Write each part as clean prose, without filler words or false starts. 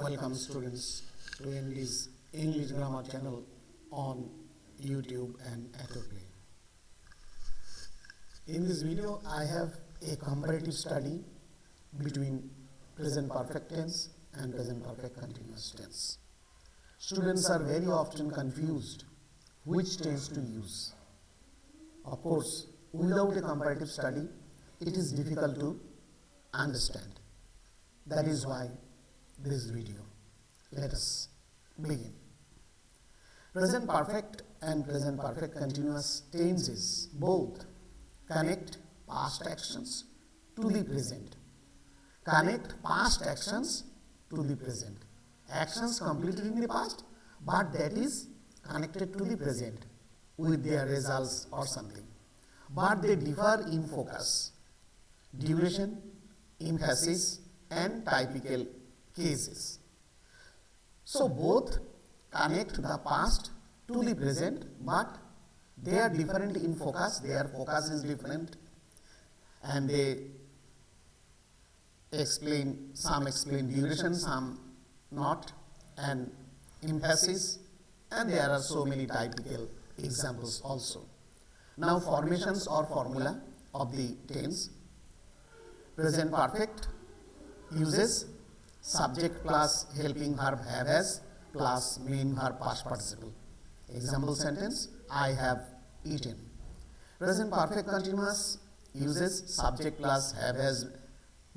Welcome students to ND's English Grammar channel on YouTube and Autoplay. In this video, I have a comparative study between present perfect tense and present perfect continuous tense. Students are very often confused which tense to use. Of course, without a comparative study, it is difficult to understand. That is why this video. Let us begin. Present perfect and present perfect continuous tenses both connect past actions to the present. Connect past actions to the present. Actions completed in the past, but that is connected to the present with their results or something. But they differ in focus, duration, emphasis, and typical cases. So both connect the past to the present, but they are different in focus. Their focus is different, and they explain, some explain duration, some not, and emphasis, and there are so many typical examples also. Now formations or formula of the tense. Present perfect uses subject plus helping verb have as plus main verb past participle. Example sentence, I have eaten. Present perfect continuous uses subject plus have has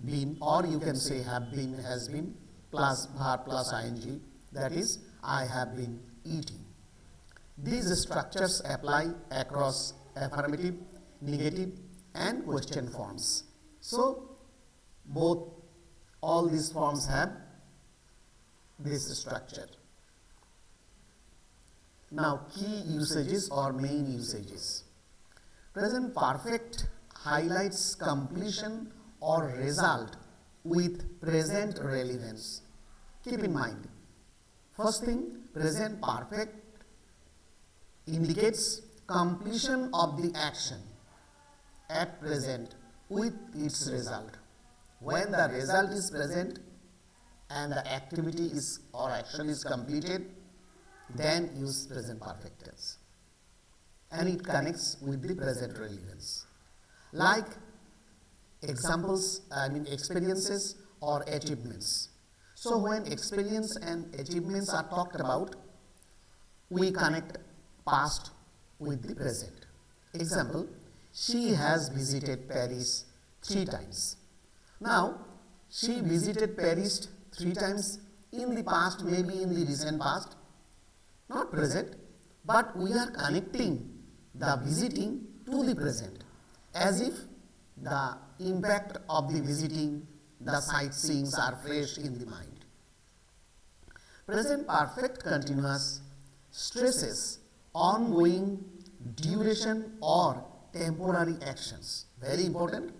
been, or you can say have been, has been, plus verb plus ing, that is I have been eating. These structures apply across affirmative, negative and question forms. So all these forms have this structure. Now key usages or main usages. Present perfect highlights completion or result with present relevance. Keep in mind, first thing, present perfect indicates completion of the action at present with its result. When the result is present and the activity is or action is completed, then use present perfect tense. And it connects with the present relevance. Like examples, experiences or achievements. So when experience and achievements are talked about, we connect past with the present. Example, she has visited Paris 3 times. Now, she visited Paris 3 times in the past, maybe in the recent past, not present, but we are connecting the visiting to the present, as if the impact of the visiting, the sightseeings are fresh in the mind. Present perfect continuous stresses ongoing, duration or temporary actions. Very important.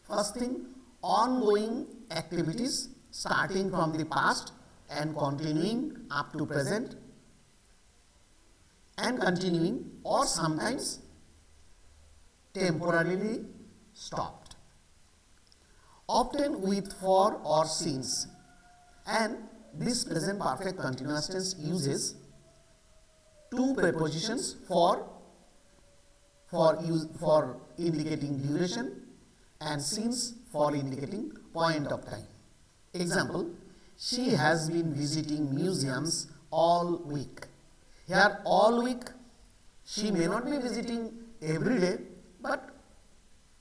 First thing, ongoing activities starting from the past and continuing up to present and continuing or sometimes temporarily stopped. Often with for or since, and this present perfect continuous tense uses two prepositions for indicating duration and since for indicating point of time. Example, she has been visiting museums all week. Here all week, she may not be visiting every day, but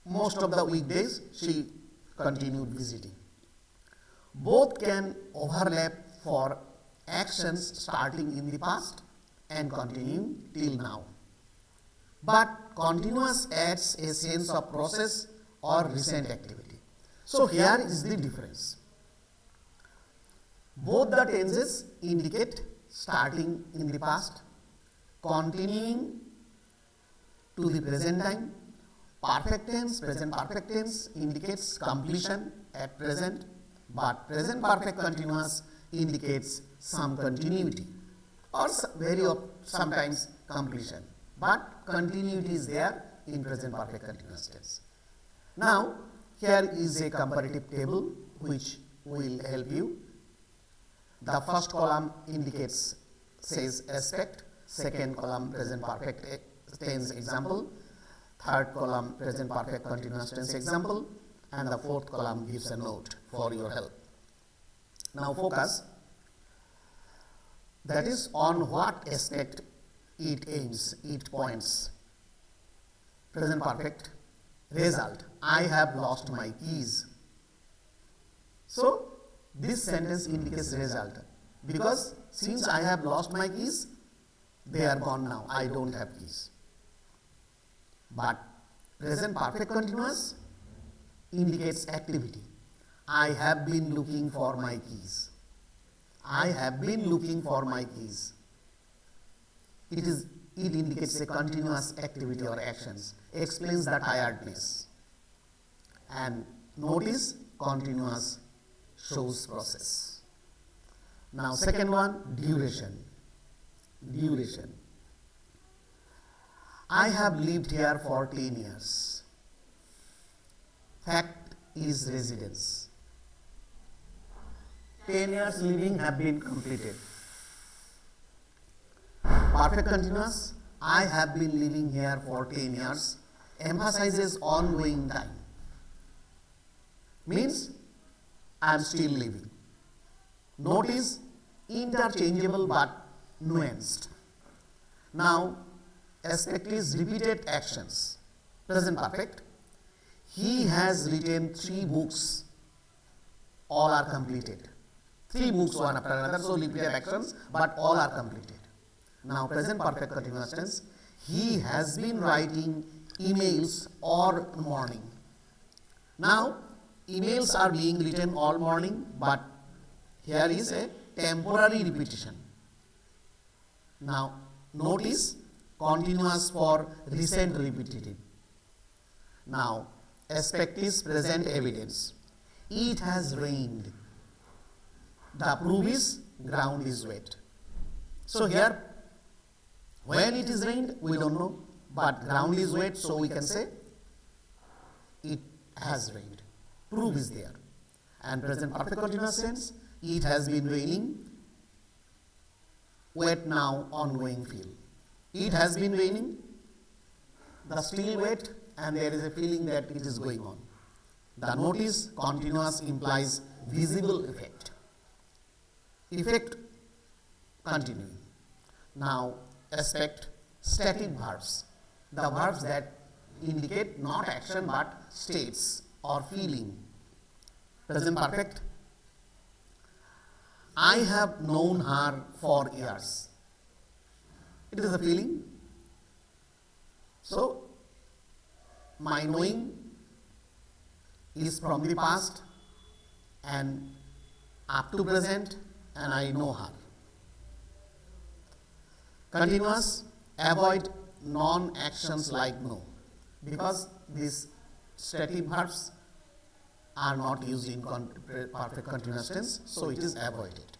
most of the weekdays she continued visiting. Both can overlap for actions starting in the past and continuing till now. But continuous adds a sense of process or recent activity. So here is the difference. Both the tenses indicate starting in the past, continuing to the present time. Perfect tense, present perfect tense indicates completion at present, but present perfect continuous indicates some continuity or sometimes completion, but continuity is there in present perfect continuous tense. Now here is a comparative table which will help you. The first column indicates, says aspect, second column present perfect tense example, third column present perfect continuous tense example, and the fourth column gives a note for your help. Now focus, that is on what aspect it aims, it points. Present perfect, result, I have lost my keys. So this sentence indicates result, because since I have lost my keys, they are gone now, I don't have keys. But present perfect continuous indicates activity. I have been looking for my keys. I have been looking for my keys. It indicates a continuous activity or actions, explains the tiredness. And notice continuous shows process. Now second one, duration. Duration. I have lived here for 10 years. Fact is residence. 10 years living have been completed. Perfect continuous, I have been living here for 10 years, emphasizes ongoing time. Means I am still living. Notice interchangeable but nuanced. Now aspect is repeated actions. Present perfect. He has written 3 books. All are completed. 3 books one after another, so repeated actions, but all are completed. Now present perfect continuous tense. He has been writing emails all morning. Now emails are being written all morning, but here is a temporary repetition. Now notice continuous for recent repetitive. Now aspect is present evidence. It has rained. The proof is ground is wet. So here, when it is rained, we don't know, but ground is wet, so we can say it has rained. Proof is there. And present perfect continuous tense, it has been raining, wet now, ongoing feel. It has been raining, the still wet, and there is a feeling that it is going on. The notice continuous implies visible effect. Effect continuing. Now aspect static verbs. The verbs that indicate not action but states or feeling. Present perfect. I have known her for years. It is a feeling. So my knowing is from the past and up to present, and I know her. Continuous, avoid non-actions like no, because these stative verbs are not used in perfect continuous tense, so it is avoided.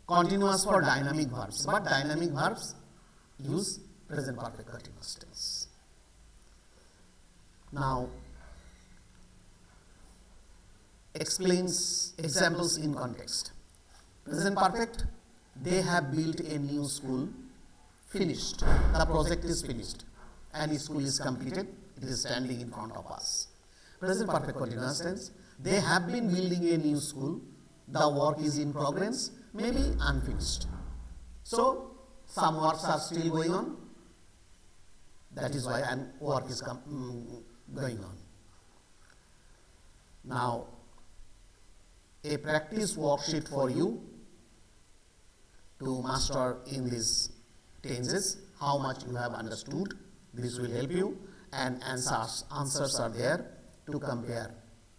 Continuous for dynamic verbs, but dynamic verbs use present perfect continuous tense. Now explains examples in context. Present perfect, they have built a new school, finished. The project is finished and school is completed, it is standing in front of us. Present perfect continuous tense, they have been building a new school, the work is in progress, maybe unfinished. So some works are still going on, that is why work is going on. Now a practice worksheet for you to master in these tenses, how much you have understood. This will help you, and answers are there to compare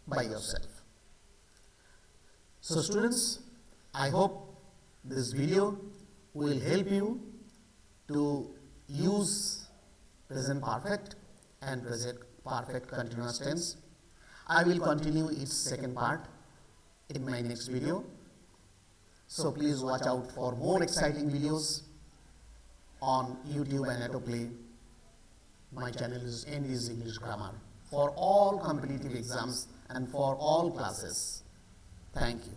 by yourself. So students, I hope this video will help you to use present perfect and present perfect continuous tense. I will continue its second part in my next video. So please watch out for more exciting videos on YouTube and Autoplay. My channel is ND's English Grammar for all competitive exams and for all classes. Thank you.